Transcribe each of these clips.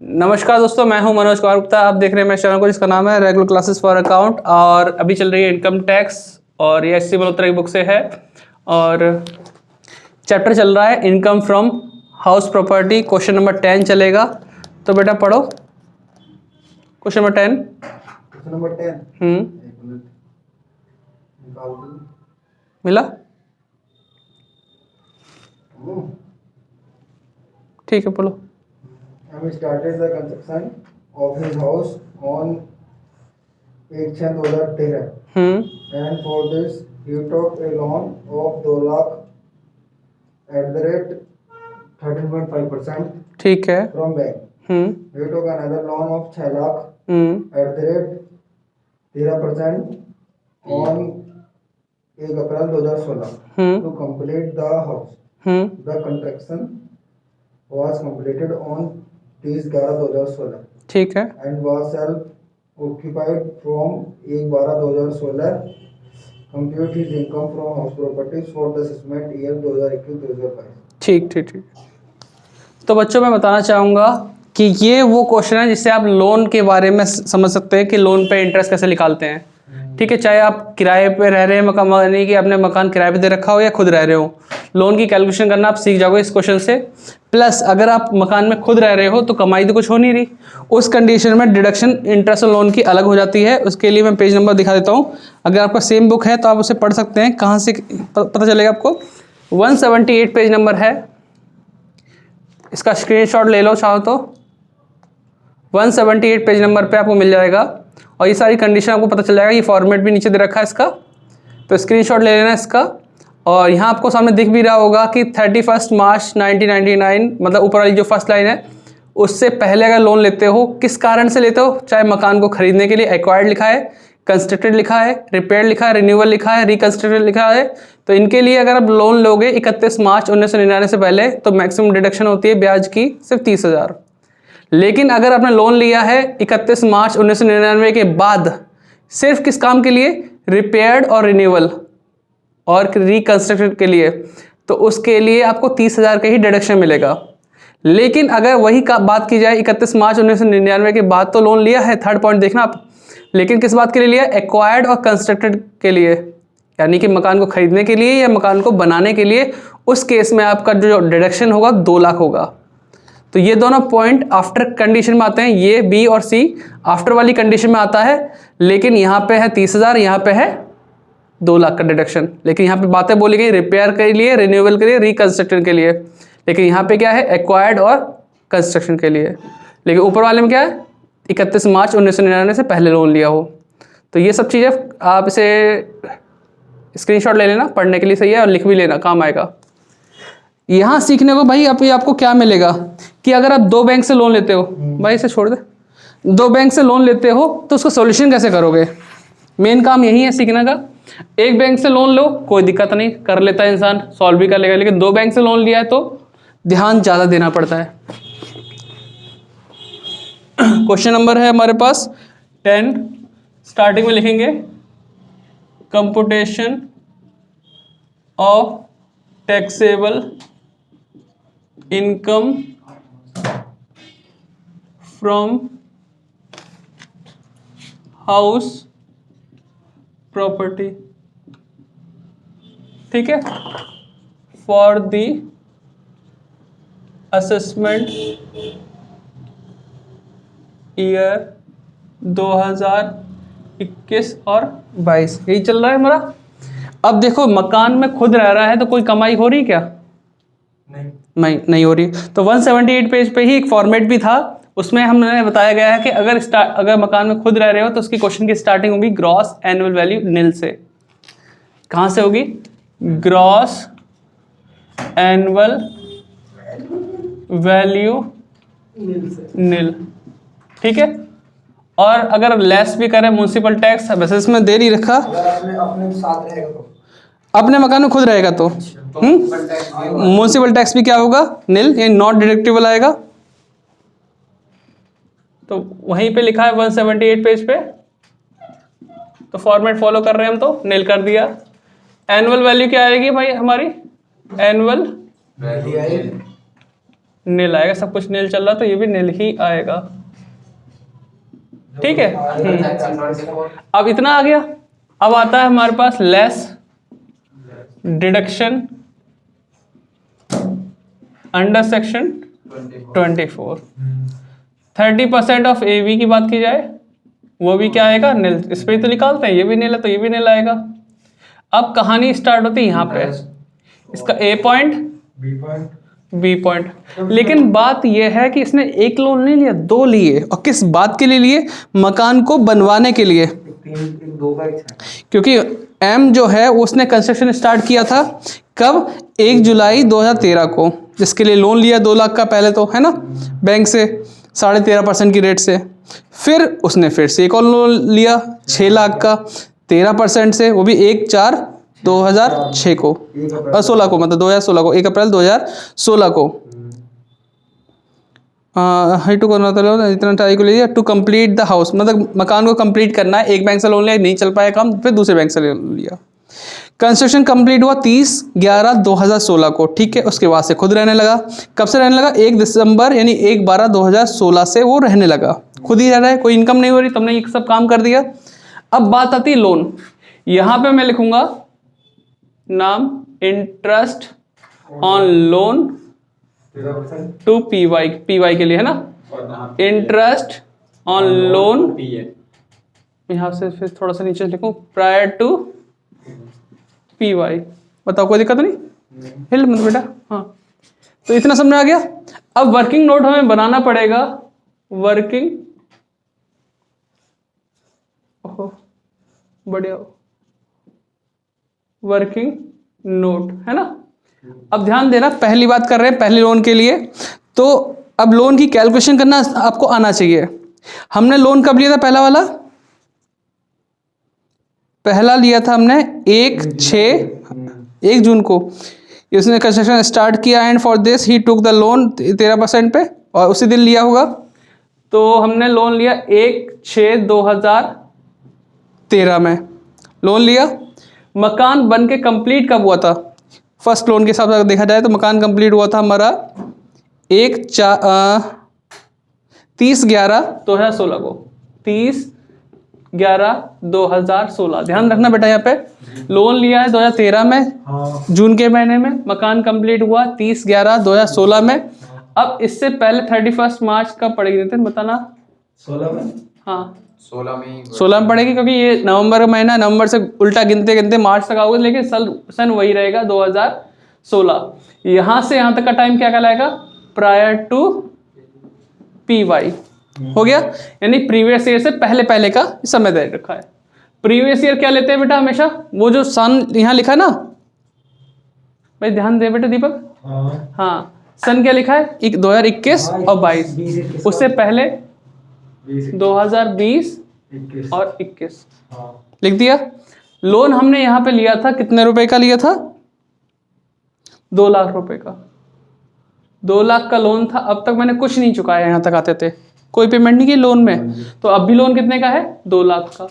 नमस्कार दोस्तों, मैं हूं मनोज कुमार गुप्ता। आप देख रहे हैं मेरे चैनल को जिसका नाम है रेगुलर क्लासेस फॉर अकाउंट। और अभी चल रही है इनकम टैक्स और ये एस.सी. मल्होत्रा की बुक से है और चैप्टर चल रहा है income from house property. Question number 10 चलेगा, तो बेटा पढ़ो क्वेश्चन नंबर 10। क्वेश्चन नंबर 10 एक मिनट निकाल दूं। मिला? ठीक है, पढ़ो। He started the construction of his house on 1/6/2013 and for this he took a loan of 2 lakh at the rate 13.5% ठीक है। from bank. He took another loan of 6 lakh at the rate 13% on 1 April 2016 to complete the house. The construction was completed on 30/11/2016 ठीक है। and was self occupied from 1/12/2016. Compute his income from house properties for the assessment year 2021-2022. ठीक ठीक ठीक। तो बच्चों मैं बताना चाहूँगा कि ये वो क्वेश्चन है जिससे आप लोन के बारे में समझ सकते हैं कि लोन पे इंटरेस्ट कैसे निकालते हैं। ठीक है, चाहे आप किराए पे रह रहे हैं, मकान यानी कि आपने मकान किराए पे दे रखा हो या खुद रह रहे हो, लोन की कैलकुलेशन करना आप सीख जाओगे इस क्वेश्चन से। प्लस अगर आप मकान में खुद रह रहे हो तो कमाई तो कुछ हो नहीं रही, उस कंडीशन में डिडक्शन इंटरेस्ट और लोन की अलग हो जाती है। उसके लिए मैं पेज नंबर दिखा देता हूँ। अगर आपका सेम बुक है तो आप उसे पढ़ सकते हैं। कहाँ से पता चलेगा आपको? 178 पेज नंबर है, इसका स्क्रीनशॉट ले लो चाहो तो। 178 पेज नंबर पे आपको मिल जाएगा और ये सारी कंडीशन आपको पता चल जाएगा। ये फॉर्मेट भी नीचे दे रखा है इसका, तो स्क्रीनशॉट ले लेना इसका। और यहाँ आपको सामने दिख भी रहा होगा कि 31 मार्च 1999, मतलब ऊपर वाली जो फर्स्ट लाइन है उससे पहले अगर लोन लेते हो, किस कारण से लेते हो, चाहे मकान को खरीदने के लिए, एक्वायर्ड लिखा है, कंस्ट्रक्टेड लिखा है, रिपेयर लिखा है, रिन्यूअल लिखा है, रिकंस्ट्रक्टेड लिखा है, तो इनके लिए अगर आप लोन लोगे 31 मार्च 1999 से पहले तो मैक्सिमम डिडक्शन होती है ब्याज की सिर्फ 30,000। लेकिन अगर आपने लोन लिया है 31 मार्च 1999 के बाद सिर्फ किस काम के लिए, रिपेयर्ड और रिन्यूअल और रिकंस्ट्रक्टेड के लिए, तो उसके लिए आपको 30,000 का ही डिडक्शन मिलेगा। लेकिन अगर वही बात की जाए 31 मार्च 1999 के बाद तो लोन लिया है, थर्ड पॉइंट देखना आप, लेकिन किस बात के लिए लिया, एक्वायर्ड और कंस्ट्रक्टेड के लिए, यानी कि मकान को खरीदने के लिए या मकान को बनाने के लिए, उस केस में आपका जो डिडक्शन होगा 2 लाख होगा। तो ये दोनों पॉइंट आफ्टर कंडीशन में आते हैं, ये बी और सी आफ्टर वाली कंडीशन में आता है। लेकिन यहाँ पे है 30,000, यहाँ पे है 2 लाख का डिडक्शन। लेकिन यहाँ पे बातें बोली गई रिपेयर के लिए, रिन्यूअल के लिए, रिकंस्ट्रक्शन के लिए, लेकिन यहाँ पे क्या है, एक्वायर्ड और कंस्ट्रक्शन के लिए। लेकिन ऊपर वाले में क्या है, 31 मार्च 1999 से पहले लोन लिया हो। तो ये सब चीज़ें आप इसे स्क्रीनशॉट ले लेना, पढ़ने के लिए सही है, और लिख भी लेना, काम आएगा। यहाँ सीखने को भाई आपको क्या मिलेगा कि अगर आप 2 बैंक से लोन लेते हो, भाई इसे छोड़ दे, 2 बैंक से लोन लेते हो तो उसका सॉल्यूशन कैसे करोगे, मेन काम यही है सीखने का। एक बैंक से लोन लो, कोई दिक्कत नहीं, कर लेता है इंसान, सॉल्व भी कर लेगा। लेकिन 2 बैंक से लोन लिया है तो ध्यान ज़्यादा देना पड़ता है। क्वेश्चन नंबर है हमारे पास 10, स्टार्टिंग में लिखेंगे computation of taxable income from house property. ठीक है, फॉर द असेसमेंट ईयर 2021 और 22, यही चल रहा है हमारा। अब देखो, मकान में खुद रह रहा है तो कोई कमाई हो रही क्या? नहीं हो रही। तो 178 पेज पे ही एक फॉर्मेट भी था, उसमें हमने बताया गया है कि अगर मकान में खुद रह रहे हो तो उसकी क्वेश्चन की स्टार्टिंग होगी ग्रॉस एनुअल वैल्यू निल से। कहाँ से होगी? ग्रॉस एनुअल वैल्यू निल। ठीक है, और अगर लेस भी करें म्युनिसिपल टैक्स, वैसे इसमें दे नहीं रखा, अपने साथ रहेगा तो, अपने मकान में खुद रहेगा तो म्युनिसिपल टैक्स भी क्या होगा, निल, ये नॉट डिडक्टिबल आएगा। तो वहीं पे लिखा है 178 पेज पे, तो फॉर्मेट फॉलो कर रहे हैं हम, तो निल कर दिया। एनुअल वैल्यू क्या आएगी भाई हमारी, एनुअल नील आएगा, सब कुछ नील चल रहा तो ये भी नील ही आएगा। ठीक है। अब इतना आ गया। अब आता है हमारे पास less deduction under section 24। 30% of AB की बात की जाए, वो भी क्या आएगा, नील। इस पे तो निकालते हैं, ये भी नील है तो ये भी नील आएगा। अब कहानी स्टार्ट होती है यहाँ पे, इसका A पॉइंट B पॉइंट। लेकिन बात यह है कि इसने एक लोन नहीं लिया, दो लिए। और किस बात के लिए लिए? मकान को बनवाने के लिए। क्योंकि M जो है उसने कंस्ट्रक्शन स्टार्ट किया था कब? 1 जुलाई 2013 को, जिसके लिए लोन लिया 2 लाख का पहले तो, है ना, बैंक से 13.5% की रेट से। फिर उसने फिर से एक और लोन लिया 6 लाख का 13% से, वो भी 1/4/2006 को, 16 को, मतलब 2016 को, 1 अप्रैल 2016 को। हाई टू करना था इतना टाइम को ले लिया टू कंप्लीट द हाउस, मतलब मकान को कंप्लीट करना है। एक बैंक से लोन लिया, नहीं चल पाया काम, फिर दूसरे बैंक से लोन लिया। कंस्ट्रक्शन कंप्लीट हुआ 30/11/2016 को, ठीक है। उसके बाद से खुद रहने लगा। कब से रहने लगा? 1 दिसंबर यानी 1/12/2016 से वो रहने लगा, खुद ही रह रहा है, कोई इनकम नहीं हो रही, तुमने ये सब काम कर दिया। अब बात आती है लोन। यहां पे मैं लिखूंगा नाम interest on loan to PY के लिए, है ना, इंटरेस्ट ऑन लोन। यहां से फिर थोड़ा सा नीचे लिखूं प्रायर टू पीवाई। बताओ कोई दिक्कत नहीं? हिल मत बेटा। हाँ, तो इतना समझ आ गया। अब वर्किंग नोट हमें बनाना पड़ेगा। वर्किंग, ओहो बढ़िया, वर्किंग नोट, है ना। अब ध्यान देना, पहली बात कर रहे हैं पहले लोन के लिए, तो अब लोन की कैलकुलेशन करना आपको आना चाहिए। हमने लोन कब लिया था? पहला वाला, पहला लिया था हमने 1 जून को। इसने कंस्ट्रक्शन स्टार्ट किया and for this he took the loan 13% पे, और उसी दिन लिया होगा। तो हमने लोन लिया 1/6/2013 में लोन लिया। मकान बन के कंप्लीट कब हुआ था? फर्स्ट लोन के हिसाब से देखा जाए तो मकान कंप्लीट हुआ था हमारा 30/11/2016 को, 30/11/2016। ध्यान रखना बेटा, यहाँ पे लोन लिया है 2013 में, जून के महीने में। मकान कंप्लीट हुआ 30/11/2016 में। अब इससे पहले 31 मार्च कब पड़ेगी नितिन, बताना? 16 में। हाँ, 16 में पड़ेगी, क्योंकि ये नवंबर का महीना, नवंबर से उल्टा गिनते गिनते मार्च तक आओगे, लेकिन सन वही रहेगा 2016। यहां से यहां तक का टाइम क्या कहलाएगा? Prior to PY. हो गया, यानी प्रीवियस ईयर से पहले पहले का समय दे रखा है। प्रीवियस ईयर क्या लेते हैं बेटा? हमेशा वो जो सन यहां लिखा ना भाई, ध्यान दे बेटा दीपक। हाँ, सन क्या लिखा है? 2021 और 22, उससे पहले 2020 और 21 लिख दिया। लोन हमने यहां पे लिया था, कितने रुपए का लिया था? 2 लाख रुपए का। 2 लाख का लोन था। अब तक मैंने कुछ नहीं चुकाया, यहां तक आते थे कोई पेमेंट नहीं की लोन में। तो अब भी लोन कितने का है? 2 लाख का।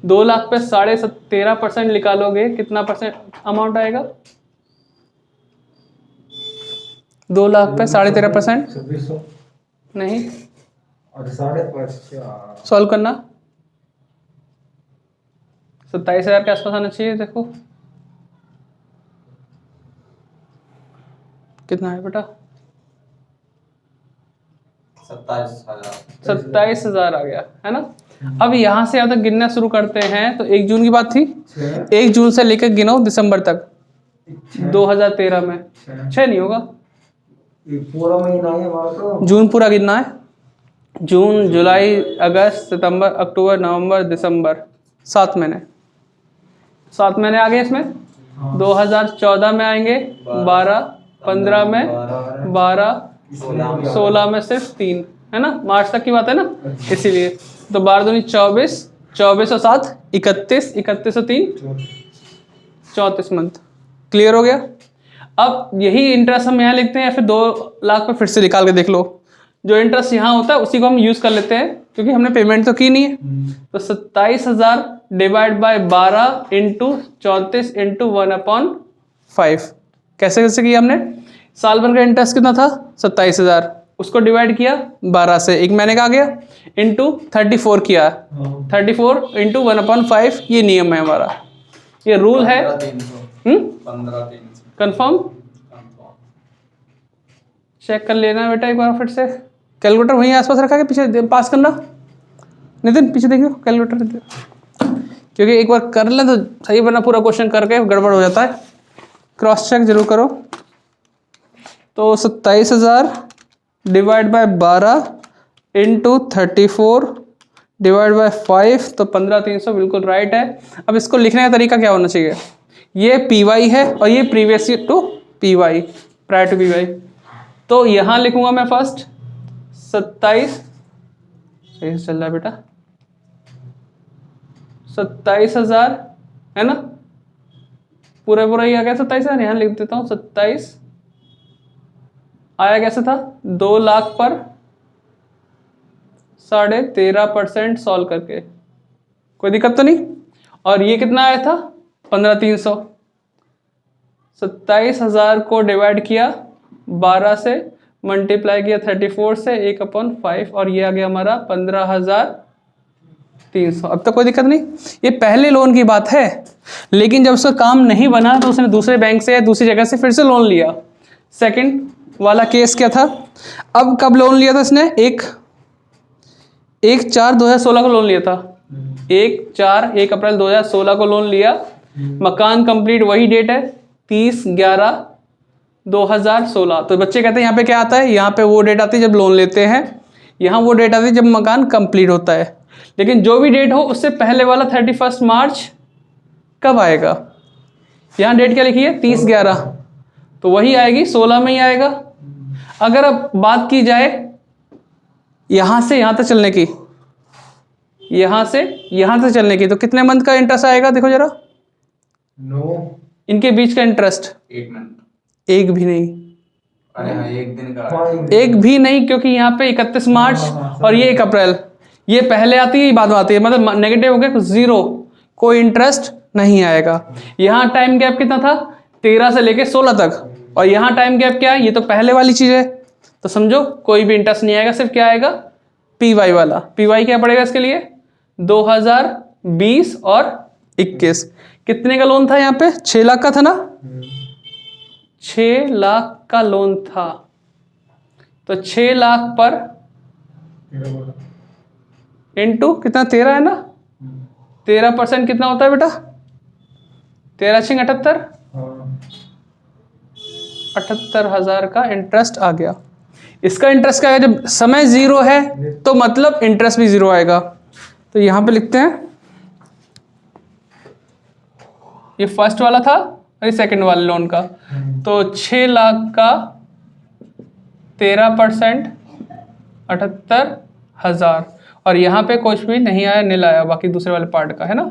2 लाख पे 13.5% निकालोगे, कितना परसेंट अमाउंट आएगा? 2 लाख पे 13.5%, 2600 नहीं, और 5.5 सॉल्व करना। 27,000 के आसपास आना चाहिए। देखो कितना है बेटा? 27,000 आ गया, है ना। अब यहां से यहां तक गिनना शुरू करते हैं। तो 1 जून की बात थी, 1 जून से लेकर गिनो दिसंबर तक 2013 में। 6 नहीं होगा, पूरा महीना है हमारा तो। जून पूरा गिनना है। जून, जुलाई, अगस्त, सितंबर, अक्टूबर, नवंबर, दिसंबर, 7 महीने। 7 महीने आ गए इसमें। 2014 में आएंगे 12, 15 में 12, 16 में सिर्फ 3, है ना, मार्च तक की बात है ना, इसीलिए। तो 12 दूनी 24, 24 और 7 31, 31 और 3 34 मंथ। क्लियर हो गया। अब यही इंटरेस्ट हम यहाँ लिखते हैं, या फिर 2 लाख पे फिर से निकाल के देख लो। जो इंटरेस्ट यहाँ होता है उसी को हम यूज कर लेते हैं, क्योंकि हमने पेमेंट तो की नहीं है। तो 27,000 डिवाइड बाय 12 इंटू 34 इंटू 1/5। कैसे कैसे किया हमने? साल भर का इंटरेस्ट कितना था 27,000, उसको डिवाइड किया 12 से, एक महीने का आ गया, इंटू 34 किया, 34 इंटू 1/5, ये नियम है हमारा, ये रूल है। 15,300 कंफर्म चेक कर लेना बेटा एक बार फिर से। कैलकुलेटर वहीं आसपास रखा के पीछे पास करना, नितिन पीछे देखियो कैलकुलेटर, क्योंकि एक बार कर लें तो सही, वरना पूरा क्वेश्चन करके गड़बड़ हो जाता है। क्रॉस चेक जरूर करो। तो 27,000 divide by 12 into 34 divide by 5, तो 15,300 बिल्कुल राइट है। अब इसको लिखने का तरीका क्या होना चाहिए, ये पी वाई है और ये previous to P Y, prior to P Y. तो यहाँ लिखूंगा मैं फर्स्ट 27, सही से चल रहा है बेटा, 27,000 है ना, पूरा पूरा ही आ गया 27,000, यहाँ लिख देता हूँ 27 आया कैसे था 2 लाख पर 13.5% सॉल्व करके, कोई दिक्कत तो नहीं। और ये कितना आया था 15,300, 27,000 को डिवाइड किया 12 से, मल्टीप्लाई किया 34 से, 1/5, और ये आ गया हमारा 15,300। अब तो कोई दिक्कत नहीं, ये पहले लोन की बात है, लेकिन जब उसका काम नहीं बना तो उसने दूसरे बैंक से या दूसरी जगह से फिर से लोन लिया। सेकंड वाला केस क्या था, अब कब लोन लिया था इसने, 1/4/2016 को लोन लिया था, 1 अप्रैल 2016 को लोन लिया। मकान कंप्लीट वही डेट है 30/11/2016। तो बच्चे कहते हैं यहाँ पे क्या आता है, यहाँ पे वो डेट आती है जब लोन लेते हैं, यहाँ वो डेट आती है जब मकान कंप्लीट होता है। लेकिन जो भी डेट हो उससे पहले वाला 31 मार्च कब आएगा, यहाँ डेट क्या लिखी है 30/11, तो वही आएगी 16 में ही आएगा। अगर अब बात की जाए यहां से यहां तक चलने की, यहां से यहां तक चलने की, तो कितने मंथ का इंटरेस्ट आएगा देखो जरा, इनके बीच का इंटरेस्ट 1 मंथ, एक भी नहीं, अरे हाँ 1 दिन का, एक भी नहीं, क्योंकि यहाँ पे 31 मार्च और ये 1 अप्रैल, ये पहले आती है ये बाद में आती है, मतलब नेगेटिव हो गया, 0, कोई इंटरेस्ट नहीं आएगा। यहाँ टाइम गैप कितना था 13 से लेके 16 तक, और यहाँ टाइम गैप क्या है, ये तो पहले वाली चीज है, तो समझो कोई भी इंटरेस्ट नहीं आएगा, सिर्फ क्या आएगा पी वाई वाला। पी वाई क्या पड़ेगा इसके लिए 2020 और 21। कितने का लोन था यहाँ पे 6 लाख का था ना, 6 लाख का लोन था, तो 6 लाख पर इंटू कितना 13 है ना, 13% कितना होता है बेटा 13×78, 78,000 का इंटरेस्ट आ गया। इसका इंटरेस्ट क्या है, जब समय 0 है तो मतलब इंटरेस्ट भी 0 आएगा। तो यहां पे लिखते हैं, ये फर्स्ट वाला था और ये सेकंड वाले लोन का, तो 6 लाख का 13% 78,000, और यहाँ पे कुछ भी नहीं आया, नील आया, बाकी दूसरे वाले पार्ट का है ना,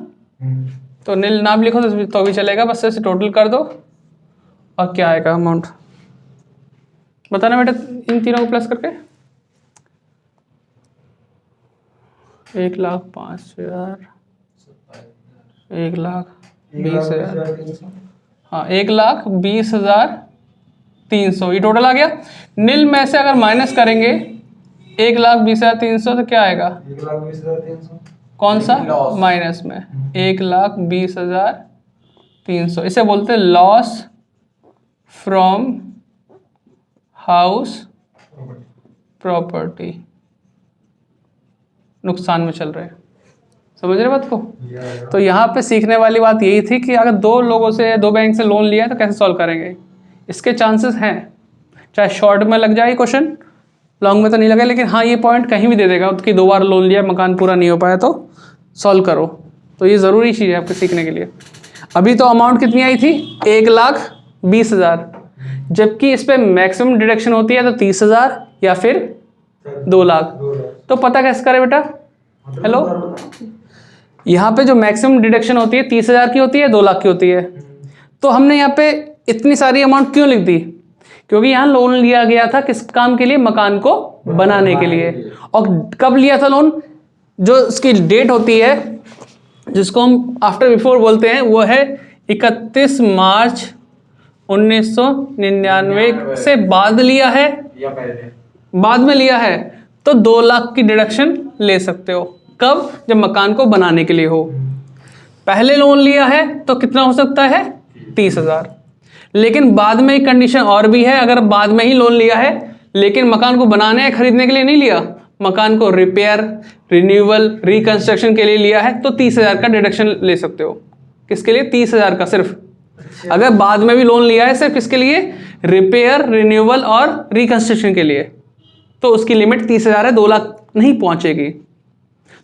तो नील नाम लिखो तो भी चलेगा, बस ऐसे टोटल कर दो और क्या आएगा अमाउंट बताना बेटा, इन तीनों को प्लस करके 1,05,000, 1,20,000, हाँ 1,20,300, ये टोटल आ गया। नील में से अगर माइनस करेंगे 1,20,300 तो क्या आएगा 1,20,300, कौन सा माइनस में 1,20,300, इसे बोलते हैं लॉस फ्रॉम हाउस प्रॉपर्टी, नुकसान में चल रहे हैं, समझ रहे बात को। तो यहाँ पे सीखने वाली बात यही थी कि अगर 2 लोगों से 2 बैंक से लोन लिया है तो कैसे सॉल्व करेंगे, इसके चांसेस हैं, चाहे शॉर्ट में लग जाए क्वेश्चन, लॉन्ग में तो नहीं लगा, लेकिन हाँ ये पॉइंट कहीं भी दे देगा कि 2 बार लोन लिया मकान पूरा नहीं हो पाया तो सॉल्व करो, तो ये ज़रूरी चीज़ है आपके सीखने के लिए। अभी तो अमाउंट कितनी आई थी 1,20,000, जबकि इस पर मैक्सिमम डिडक्शन होती है तो 30,000 या फिर 2 लाख। तो पता कैसे करें बेटा, हेलो, यहाँ पे जो मैक्सिमम डिडक्शन होती है 30,000 की होती है, 2 लाख की होती है, तो हमने यहाँ पे इतनी सारी अमाउंट क्यों लिख दी, क्योंकि यहाँ लोन लिया गया था किस काम के लिए, मकान को बनाने के लिए। और कब लिया था लोन, जो उसकी डेट होती है जिसको हम आफ्टर बिफोर बोलते हैं, वो है 31 मार्च 1999 से बाद लिया है, या पहले? बाद में लिया है, तो 2 लाख की डिडक्शन ले सकते हो। कब? जब मकान को बनाने के लिए हो। पहले लोन लिया है तो कितना हो सकता है? 30,000। लेकिन बाद में एक कंडीशन और भी है, अगर बाद में ही लोन लिया है लेकिन मकान को बनाने या खरीदने के लिए नहीं लिया, मकान को रिपेयर, रिन्यूअल, रिकंस्ट्रक्शन के लिए लिया है, तो 30,000 का डिडक्शन ले सकते हो। किसके लिए? 30,000 का सिर्फ। अगर बाद में भी लोन लिया है सिर्फ किसके लिए? रिपेयर, रिन्यूअल और रिकंस्ट्रक्शन के लिए, तो उसकी लिमिट 30,000 है, 2 लाख नहीं पहुंचेगी।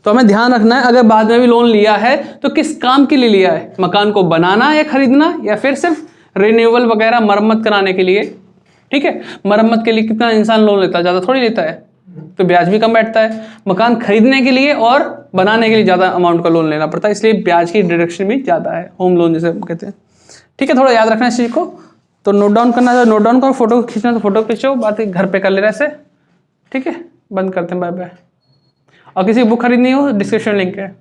तो हमें ध्यान रखना है, अगर बाद में भी लोन लिया है तो किस काम के लिए लिया है? मकान को बनाना या खरीदना, या फिर सिर्फ रिन्यूअल वगैरह मरम्मत कराने के लिए। ठीक है, मरम्मत के लिए कितना इंसान लोन लेता है? ज़्यादा थोड़ी लेता है, तो ब्याज भी कम बैठता है। मकान खरीदने के लिए और बनाने के लिए ज़्यादा अमाउंट का लोन लेना पड़ता है, इसलिए ब्याज की डिडक्शन भी ज़्यादा है, होम लोन जिसे हम कहते हैं। ठीक है, थोड़ा याद रखना इस चीज़ को। तो नोट डाउन करना है, नोट डाउन करो, फोटो खींचना तो फोटो खींचो, बाकी घर पे कर लेना ऐसे। ठीक है, बंद करते हैं, बाय बाय। और किसी बुक खरीदनी हो डिस्क्रिप्शन लिंक है।